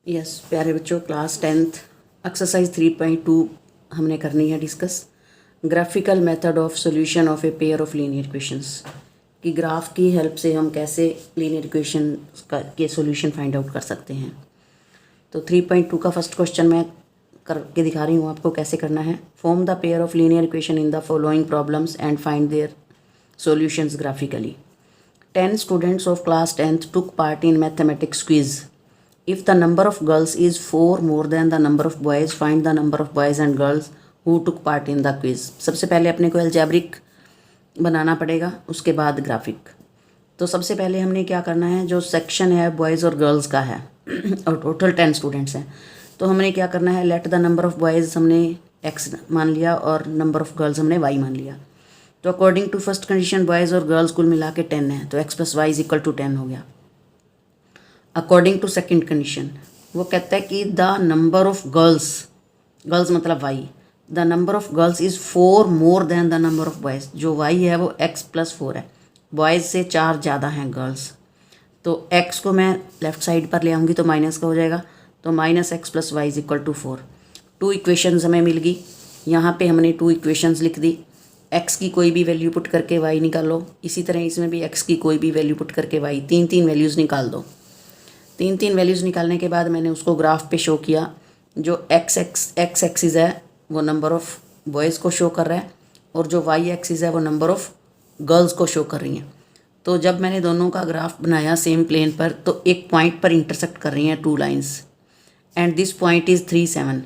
Yes प्यारे बच्चों, class 10th exercise 3.2 हमने करनी है discuss. Graphical method of solution of a pair of linear equations कि ग्राफ की हेल्प से हम कैसे लीनियर इक्वेशन के सॉल्यूशन फाइंड आउट कर सकते हैं। तो 3.2 का फर्स्ट क्वेश्चन मैं करके दिखा रही हूँ आपको कैसे करना है। Form the pair of linear equation in the following problems and find their solutions graphically. 10 students of class 10th took part in mathematics quiz. If the number of girls is 4 more than the number of boys, find the number of boys and girls who took part in the quiz. सबसे पहले अपने को algebraic बनाना पड़ेगा, उसके बाद graphic. तो सबसे पहले हमने क्या करना है, जो सेक्शन है बॉयज़ और गर्ल्स का है और टोटल 10 स्टूडेंट्स हैं, तो हमने क्या करना है, let the number of boys हमने x मान लिया और नंबर ऑफ़ गर्ल्स हमने y मान लिया। तो according to first condition boys और गर्ल्स कुल मिला के 10 है, तो x + y = 10 हो गया। अकॉर्डिंग टू सेकंड कंडीशन वो कहता है कि द नंबर ऑफ गर्ल्स मतलब y, the number of girls is 4 more than the number of boys. जो y है वो x + 4 है, बॉयज़ से 4 ज़्यादा हैं गर्ल्स। तो x को मैं लेफ़्ट साइड पर ले आऊँगी तो माइनस का हो जाएगा, तो -x + y = 4। 2 इक्वेशंस हमें मिल गई। यहाँ पे हमने 2 इक्वेशंस लिख दी। x की कोई भी वैल्यू पुट करके y निकालो, इसी तरह इसमें भी x की कोई भी वैल्यू पुट करके y, 3 वैल्यूज़ निकाल दो। 3 वैल्यूज़ निकालने के बाद मैंने उसको ग्राफ पे शो किया। जो x एक्सिस है वो नंबर ऑफ़ बॉयज़ को शो कर रहा है और जो y एक्सिस है वो नंबर ऑफ़ गर्ल्स को शो कर रही हैं। तो जब मैंने दोनों का ग्राफ बनाया सेम प्लेन पर, तो एक पॉइंट पर इंटरसेक्ट कर रही हैं 2 lines and this point is 3, 7।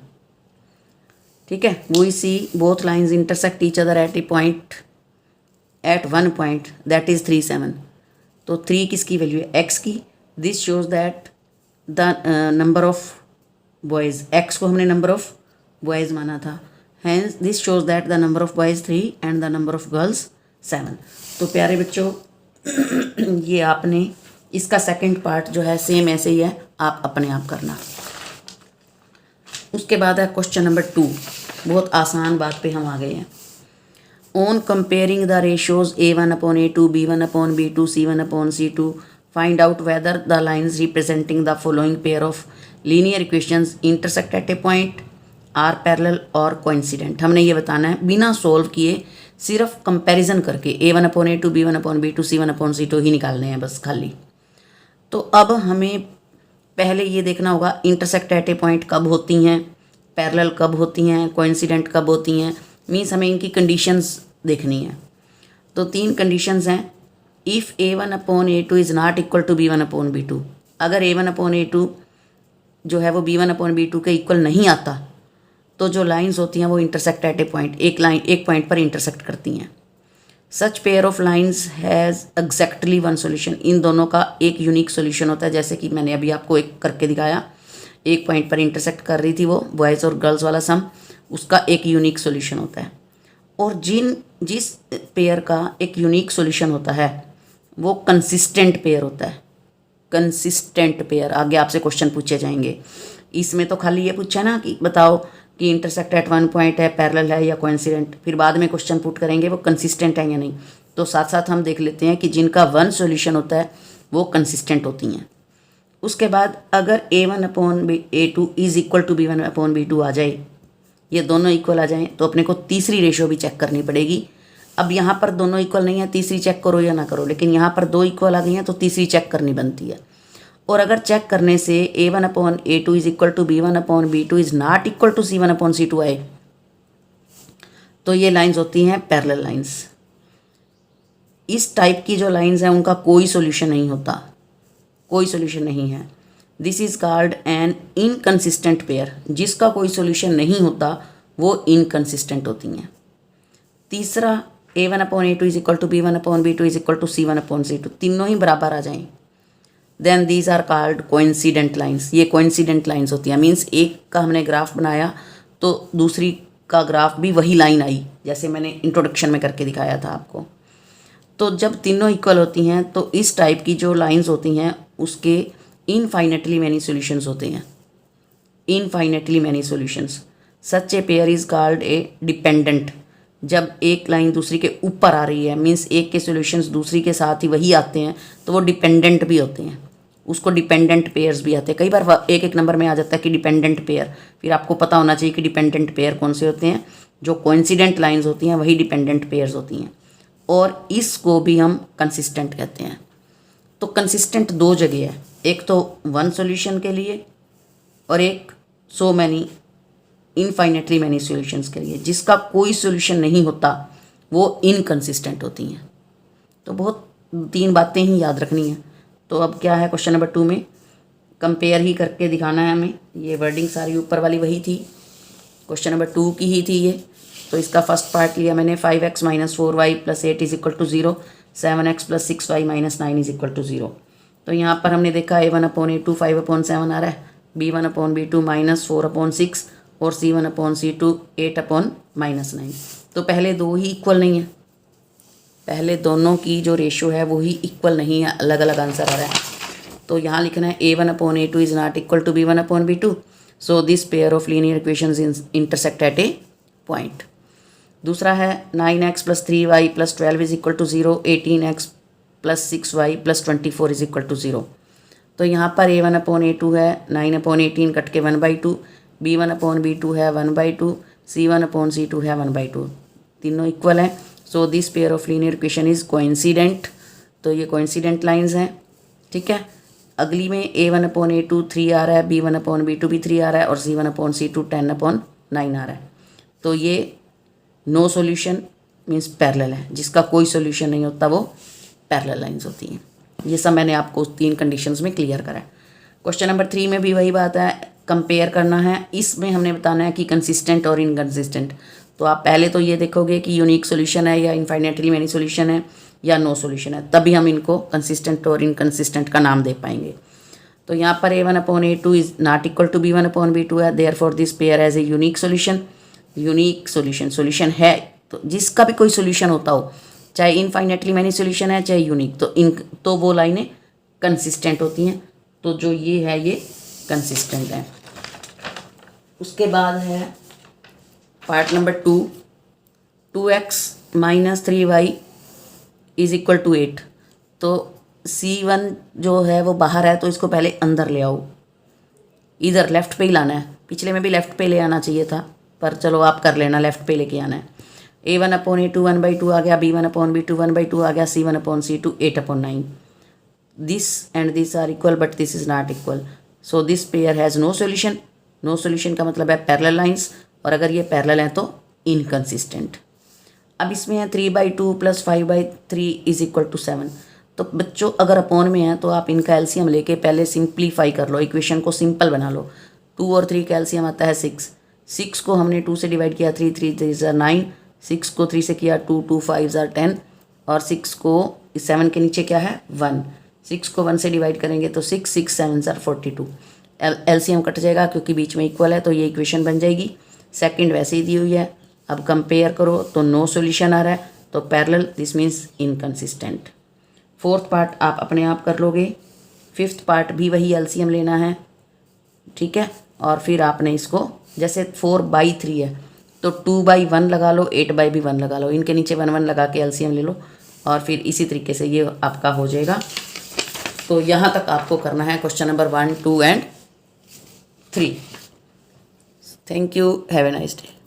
ठीक है, we see both lines intersect each other at a point at one point that is 3, 7। तो 3 किसकी वैल्यू है, x की। This shows that the number of boys, x को हमने नंबर ऑफ बॉयज़ माना था, hence this shows that the number of boys 3 and the number of girls 7। तो प्यारे बच्चों ये आपने इसका सेकंड पार्ट जो है सेम ऐसे ही है, आप अपने आप करना। उसके बाद है क्वेश्चन नंबर 2। बहुत आसान बात पे हम आ गए हैं। On comparing the ratios A1/A2, B1/B2, C1/C2, find out whether the lines representing the following pair of linear equations intersect at a point, are parallel और कोइंसिडेंट। हमने ये बताना है बिना सोल्व किए, सिर्फ कंपैरिजन करके A1/A2, B1/B2, C1/C2 ही निकालने हैं बस खाली। तो अब हमें पहले ये देखना होगा इंटरसेक्ट एट ए पॉइंट कब होती हैं, पैरेलल कब होती हैं, कोइंसिडेंट कब होती हैं, मीन्स हमें इनकी कंडीशंस देखनी है। तो 3 कंडीशंस हैं। If A1/A2 is not equal to B1/B2, अगर A1/A2 जो है वो B1/B2 के इक्वल नहीं आता, तो जो लाइंस होती हैं वो इंटरसेक्ट एट ए पॉइंट, एक पॉइंट पर इंटरसेक्ट करती हैं। Such pair of lines has exactly one solution, इन दोनों का एक यूनिक सोल्यूशन होता है। जैसे कि मैंने अभी आपको एक करके दिखाया, एक पॉइंट पर इंटरसेक्ट कर रही थी वो बॉयज़ और गर्ल्स वाला सम, उसका एक यूनिक सोल्यूशन होता है। और जिस पेयर का एक यूनिक सोल्यूशन होता है वो कंसिस्टेंट पेयर होता है। कंसिस्टेंट पेयर, आगे आपसे क्वेश्चन पूछे जाएंगे। इसमें तो खाली ये पूछा ना कि बताओ कि इंटरसेक्ट एट वन पॉइंट है, पैरेलल है या कोइंसिडेंट, फिर बाद में क्वेश्चन पुट करेंगे वो कंसिस्टेंट है या नहीं। तो साथ साथ हम देख लेते हैं कि जिनका वन सॉल्यूशन होता है वो कंसिस्टेंट होती हैं। उसके बाद अगर A1/A2 is equal to B1/B2 आ जाए, ये दोनों इक्वल आ जाएं, तो अपने को तीसरी रेशो भी चेक करनी पड़ेगी। अब यहाँ पर दोनों इक्वल नहीं है, तीसरी चेक करो या ना करो, लेकिन यहाँ पर 2 इक्वल आ गई हैं तो तीसरी चेक करनी बनती है। और अगर चेक करने से A1/A2 is equal to B1/B2 is not equal to C1/C2 आए, तो ये लाइंस होती हैं पैरेलल लाइंस। इस टाइप की जो लाइंस हैं उनका कोई सोल्यूशन नहीं होता, कोई सोल्यूशन नहीं है। This is called an inconsistent pair, जिसका कोई सोल्यूशन नहीं होता वो इनकन्सिस्टेंट होती हैं। तीसरा A1/A2 is equal to B1/B2 is equal to C1/C2, तीनों ही बराबर आ जाएं, then these are called coincident lines. ये कोइंसिडेंट लाइंस होती हैं, मीन्स एक का हमने ग्राफ बनाया तो दूसरी का ग्राफ भी वही लाइन आई, जैसे मैंने इंट्रोडक्शन में करके दिखाया था आपको। तो जब तीनों इक्वल होती हैं तो इस टाइप की जो लाइंस होती हैं उसके इनफाइनेटली मैनी सॉल्यूशंस होते हैं, infinitely many solutions. Such a pair is called a dependent. जब एक लाइन दूसरी के ऊपर आ रही है, मीन्स एक के सॉल्यूशंस दूसरी के साथ ही वही आते हैं, तो वो डिपेंडेंट भी होते हैं। उसको डिपेंडेंट पेयर्स भी आते हैं। कई बार एक एक नंबर में आ जाता है कि डिपेंडेंट पेयर, फिर आपको पता होना चाहिए कि डिपेंडेंट पेयर कौन से होते हैं। जो कोइंसिडेंट लाइंस होती हैं वही डिपेंडेंट पेयर्स होती हैं, और इसको भी हम कंसिस्टेंट कहते हैं। तो कंसिस्टेंट दो जगह है, एक तो वन सॉल्यूशन के लिए और एक so many infinitely many solutions के लिए। जिसका कोई सॉल्यूशन नहीं होता वो इनकंसिस्टेंट होती हैं। तो बहुत 3 बातें ही याद रखनी है। तो अब क्या है, क्वेश्चन नंबर 2 में कंपेयर ही करके दिखाना है हमें। ये वर्डिंग सारी ऊपर वाली वही थी, क्वेश्चन नंबर 2 की ही थी ये। तो इसका फर्स्ट पार्ट लिया मैंने 5x - 4y + 8 = 0, 7x + 6y - 9 = 0। तो यहाँ पर हमने देखा a1/a2 5/7 आ रहा है, b1/b2 -4/6 और c1/c2 8/9। तो पहले दो ही इक्वल नहीं है, पहले दोनों की जो रेशो है वो ही इक्वल नहीं है, अलग अलग आंसर आ रहा है। तो यहाँ लिखना है a1/a2 is not equal to b1/b2, so this pair of linear equations intersect at a point. दूसरा है 9x + 3y + 12 = 0, 18x + 6y + 24 = 0। तो यहाँ पर a1/a2 है 9/18 कट के 1/2, b1/b2 है 1/2, c1/c2 है 1/2, तीनों इक्वल हैं। सो this pair of linear equation is coincident. तो ये कोइंसिडेंट लाइंस हैं, ठीक है। अगली में a1/a2 3 आ रहा है, b1/b2 भी 3 आ रहा है और c1/c2 10/9 आ रहा है। तो ये नो सॉल्यूशन मीन्स पैरेलल है, जिसका कोई सॉल्यूशन नहीं होता वो पैरेलल लाइंस होती हैं। ये सब मैंने आपको 3 कंडीशंस में क्लियर करा है। क्वेश्चन नंबर 3 में भी वही बात है, कंपेयर करना है। इसमें हमने बताना है कि कंसिस्टेंट और इनकंसिस्टेंट। तो आप पहले तो ये देखोगे कि यूनिक सॉल्यूशन है या इनफाइनेटली मैनी सॉल्यूशन है या नो सॉल्यूशन है, तभी हम इनको कंसिस्टेंट और इनकंसिस्टेंट का नाम दे पाएंगे। तो यहाँ पर a1/a2 is not equal to b1/b2 है, therefore this pair has a unique solution. Unique solution है तो जिसका भी कोई सॉल्यूशन होता हो, चाहे इनफाइनेटली मैनी सॉल्यूशन है चाहे यूनिक, तो वो लाइनें कंसिस्टेंट होती हैं। तो जो ये है ये कंसिस्टेंट है। उसके बाद है पार्ट नंबर 2, 2x - 3y = 8। तो c1 जो है वो बाहर है, तो इसको पहले अंदर ले आओ, इधर लेफ़्ट पे ही लाना है। पिछले में भी लेफ़्ट पे ले आना चाहिए था, पर चलो आप कर लेना, लेफ़्ट पे लेके आना है। a1/a2 1/2 आ गया, b1/b2 1/2 आ गया, c1/c2 8/9। This and this are equal but this is not equal, so this pair has no solution. No solution का मतलब है पैरेलल लाइंस, और अगर ये पैरेलल हैं तो इनकंसिस्टेंट। अब इसमें है 3/2 + 5/3 = 7। तो बच्चों अगर अपॉन में है तो आप इनका एलसीएम लेके पहले सिंप्लीफाई कर लो, इक्वेशन को सिंपल बना लो। 2 और 3 का एलसीएम आता है 6। 6 को हमने 2 से डिवाइड किया, 3 3 3 9, 6 को 3 से किया 2 2 5 10, और 6 को 7 के नीचे क्या है 1। 6 को 1 से डिवाइड करेंगे तो 6 6 7 42। एलसीएम कट जाएगा क्योंकि बीच में इक्वल है, तो ये इक्वेशन बन जाएगी। सेकंड वैसे ही दी हुई है। अब कंपेयर करो तो नो सॉल्यूशन आ रहा है, तो parallel this means inconsistent. Fourth part आप अपने आप कर लोगे। फिफ्थ पार्ट भी वही एलसीएम लेना है, ठीक है। और फिर आपने इसको जैसे 4/3 है तो 2/1 लगा लो, 8/1 लगा लो, इनके नीचे 1 1 लगा के एलसीएम ले लो, और फिर इसी तरीके से ये आपका हो जाएगा। तो यहाँ तक आपको करना है question number 1, 2 and 3। Thank you, have a nice day.